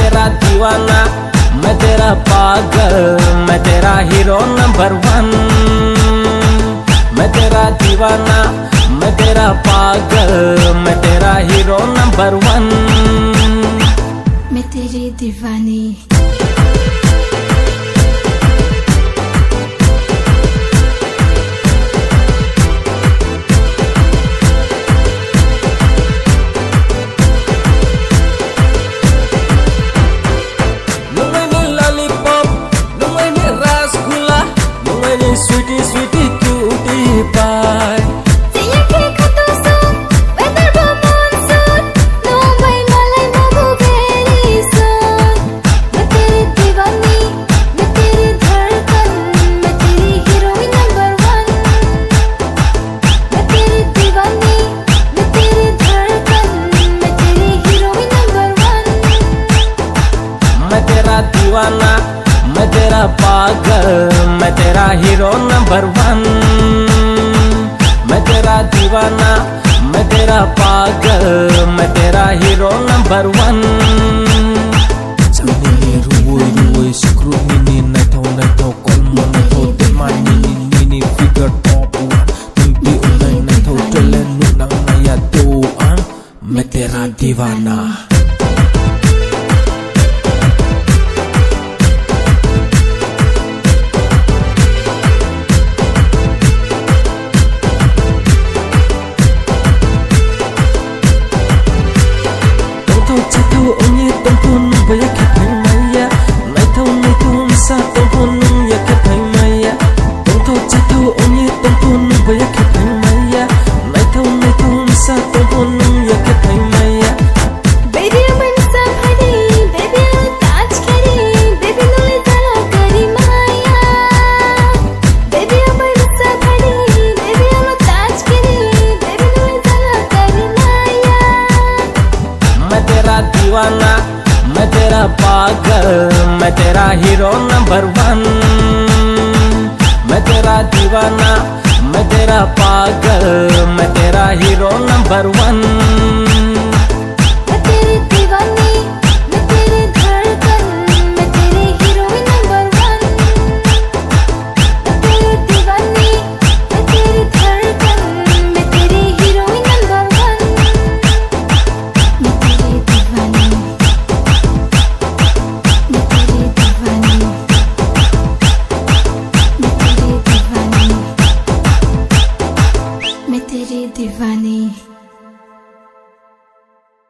तेरा दीवाना, मैं तेरा पागल, मैं तेरा हीरो नंबर 1। मैं तेरा दीवाना, मैं तेरा पागल, मैं तेरा हीरो नंबर 1। मैं तेरी दीवानी। Sweetie, sweetie, cutie pie. Saya kata so, weather ba monsoon. No way malay mahu very soon. मैं तेरी दीवानी, मैं तेरी धड़कन, मैं तेरी heroine number 1। मैं तेरी दीवानी, मैं तेरी धड़कन, मैं तेरी heroine number 1। मैं तेरा दीवाना, मैं तेरा पागल, मैं तेरा हीरो नंबर 1। मैं तेरा दीवाना, मैं तेरा पागल, मैं तेरा hero number 1। Samini ruwoy ruwoy screw mini naito kolmo naito demani nini figure top 1 baby unai naito telenu nang naya doang मैं तेरा दीवाना। Onye tongkon baya kapay maya, naitaw misa tongkon ya kapay maya. Tongtaw chataw onye tongkon baya kapay maya, naitaw misa tongkon ya kapay maya. Baby aman sabhari, baby alo touch kari, baby nole tala kari maya. Baby aman sabhari, baby alo touch kari, baby nole tala kari maya। मैं तेरा दीवाना, मैं तेरा पागल, मैं तेरा hero number 1। मैं तेरा दीवाना, मैं तेरा पागल, मैं तेरा हीरो नंबर 1।